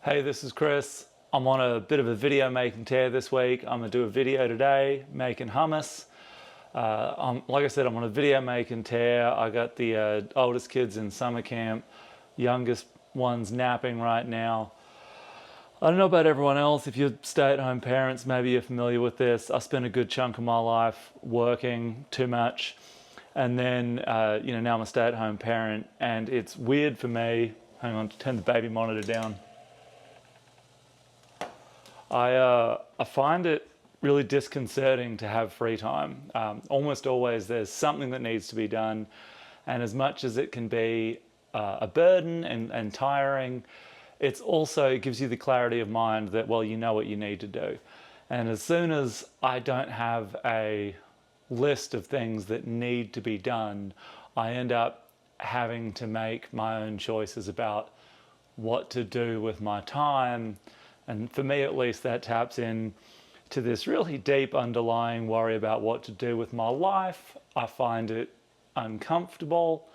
Hey, this is Chris. I'm on a bit of a video making tear this week. I'm gonna do a video today making hummus. Like I said, I'm on a video making tear. I got the oldest kids in summer camp, youngest one's napping right now. I don't know about everyone else. If you're stay-at-home parents, maybe you're familiar with this. I spent a good chunk of my life working too much, and then now I'm a stay-at-home parent, and it's weird for me. Hang on, turn the baby monitor down. I find it really disconcerting to have free time. Almost always there's something that needs to be done, and as much as it can be a burden and tiring, it gives you the clarity of mind that, well, you know what you need to do. And as soon as I don't have a list of things that need to be done, I end up having to make my own choices about what to do with my time. And for me, at least, that taps in to this really deep underlying worry about what to do with my life. I find it uncomfortable,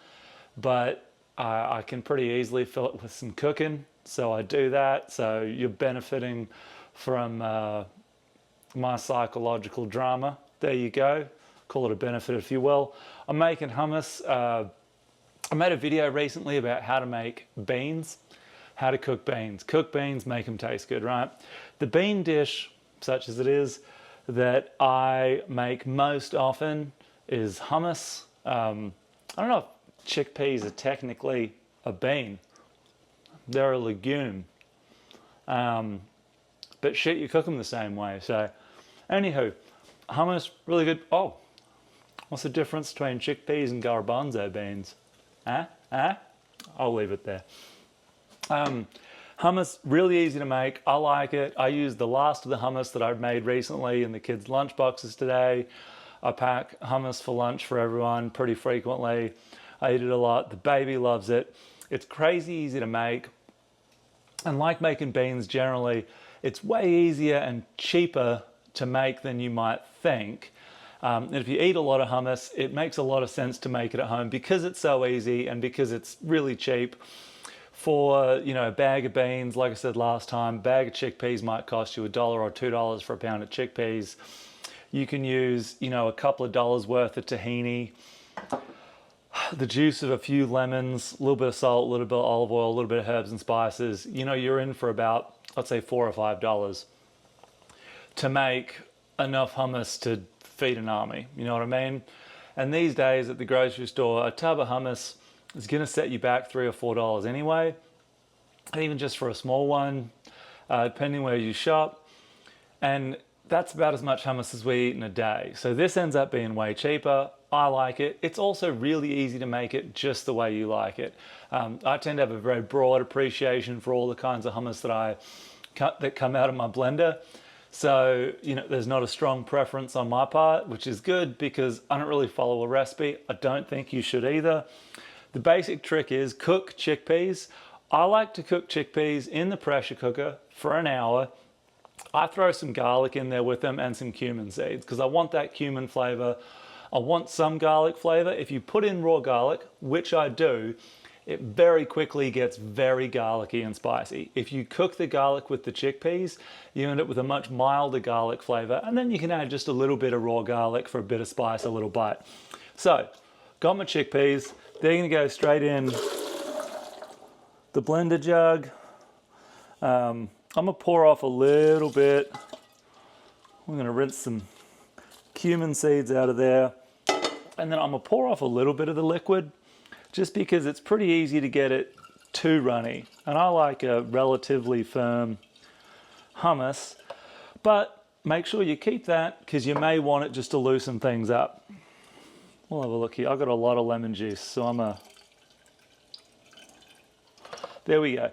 but I can pretty easily fill it with some cooking. So I do that. So you're benefiting from my psychological drama. There you go. Call it a benefit if you will. I'm making hummus. I made a video recently about how to make beans. How to cook beans. Cook beans, make them taste good, right? The bean dish, such as it is, that I make most often is hummus. I don't know if chickpeas are technically a bean. They're a legume. But shit, you cook them the same way. So, anywho, hummus, really good. Oh, what's the difference between chickpeas and garbanzo beans? I'll leave it there. Hummus, really easy to make. I like it. I use the last of the hummus that I've made recently in the kids' lunch boxes today. I pack hummus for lunch for everyone pretty frequently. I eat it a lot. The baby loves it. It's crazy easy to make. And like making beans generally, it's way easier and cheaper to make than you might think. And if you eat a lot of hummus, it makes a lot of sense to make it at home because it's so easy and because it's really cheap. For a bag of beans, like I said last time, a bag of chickpeas might cost you $1 or $2 for a pound of chickpeas. You can use a couple of dollars worth of tahini, the juice of a few lemons, a little bit of salt, a little bit of olive oil, a little bit of herbs and spices. You're in for about, let's say, $4 or $5 to make enough hummus to feed an army. You know what I mean? And these days at the grocery store, a tub of hummus is going to set you back $3 or $4 anyway, and even just for a small one, depending where you shop. And that's about as much hummus as we eat in a day. So this ends up being way cheaper. I like it. It's also really easy to make it just the way you like it. I tend to have a very broad appreciation for all the kinds of hummus that come out of my blender. So, there's not a strong preference on my part, which is good because I don't really follow a recipe. I don't think you should either. The basic trick is cook chickpeas. I like to cook chickpeas in the pressure cooker for an hour. I throw some garlic in there with them and some cumin seeds because I want that cumin flavor. I want some garlic flavor. If you put in raw garlic, which I do, it very quickly gets very garlicky and spicy. If you cook the garlic with the chickpeas, you end up with a much milder garlic flavor, and then you can add just a little bit of raw garlic for a bit of spice, a little bite. So, got my chickpeas. They're going to go straight in the blender jug. I'm going to pour off a little bit. I'm going to rinse some cumin seeds out of there. And then I'm going to pour off a little bit of the liquid just because it's pretty easy to get it too runny. And I like a relatively firm hummus. But make sure you keep that because you may want it just to loosen things up. We'll have a look here. I've got a lot of lemon juice, so there we go.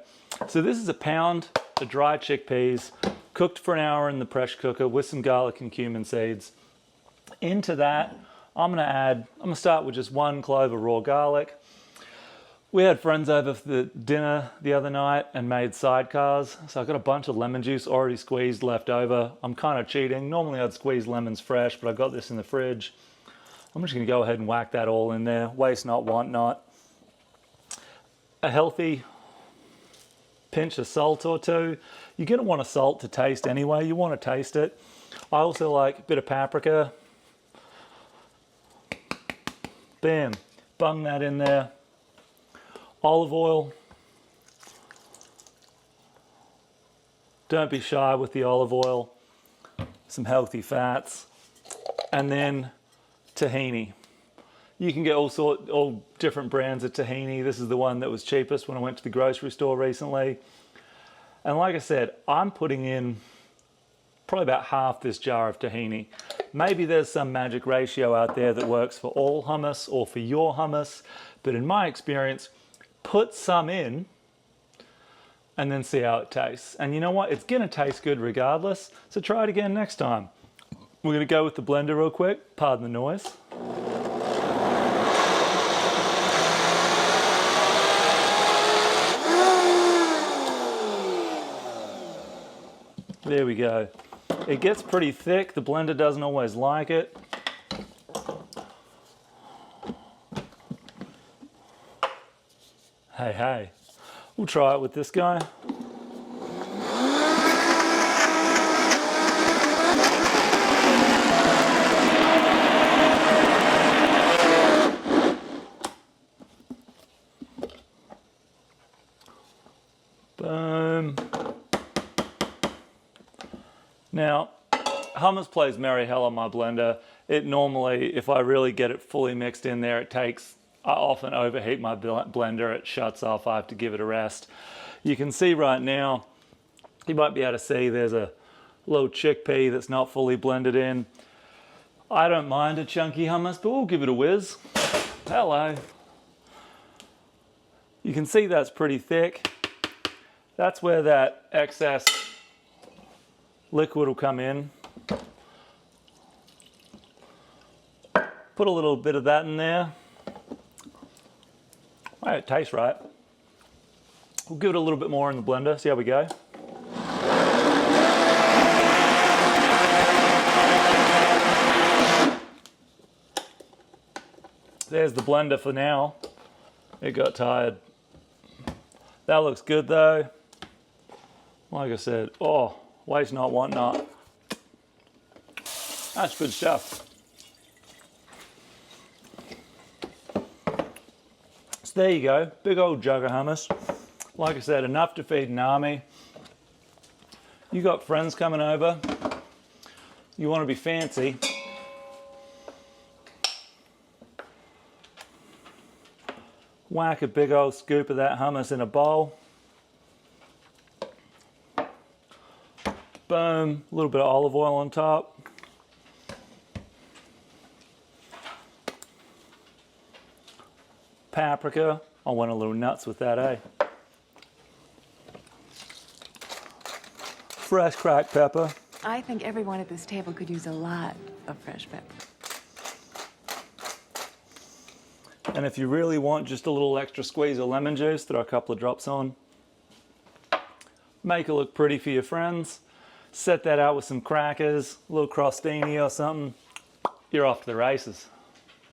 So this is a pound of dry chickpeas, cooked for an hour in the pressure cooker with some garlic and cumin seeds. Into that, I'm gonna start with just 1 clove of raw garlic. We had friends over for the dinner the other night and made sidecars. So I've got a bunch of lemon juice already squeezed left over. I'm kind of cheating. Normally I'd squeeze lemons fresh, but I've got this in the fridge. I'm just going to go ahead and whack that all in there. Waste not, want not. A healthy pinch of salt or two. You're going to want a salt to taste anyway. You want to taste it. I also like a bit of paprika. Bam, bung that in there. Olive oil. Don't be shy with the olive oil. Some healthy fats. And then tahini. You can get all different brands of tahini. This is the one that was cheapest when I went to the grocery store recently. And like I said, I'm putting in probably about half this jar of tahini. Maybe there's some magic ratio out there that works for all hummus or for your hummus, but in my experience, put some in and then see how it tastes. And you know what? It's gonna taste good regardless, so try it again next time. We're gonna go with the blender real quick, pardon the noise. There we go. It gets pretty thick. The blender doesn't always like it. Hey. We'll try it with this guy. Boom. Now, hummus plays merry hell on my blender. It normally, if I really get it fully mixed in there, I often overheat my blender, it shuts off, I have to give it a rest. You can see right now, you might be able to see there's a little chickpea that's not fully blended in. I don't mind a chunky hummus, but we'll give it a whiz. Hello. You can see that's pretty thick. That's where that excess liquid will come in. Put a little bit of that in there. Right, it tastes right. We'll give it a little bit more in the blender, see how we go. There's the blender for now. It got tired. That looks good though. Like I said, oh, waste not, want not. That's good stuff. So there you go, big old jug of hummus. Like I said, enough to feed an army. You got friends coming over, you want to be fancy. Whack a big old scoop of that hummus in a bowl. Boom, a little bit of olive oil on top. Paprika. I went a little nuts with that, eh? Fresh cracked pepper. I think everyone at this table could use a lot of fresh pepper. And if you really want just a little extra squeeze of lemon juice, throw a couple of drops on. Make it look pretty for your friends. Set that out with some crackers, a little crostini or something. You're off to the races.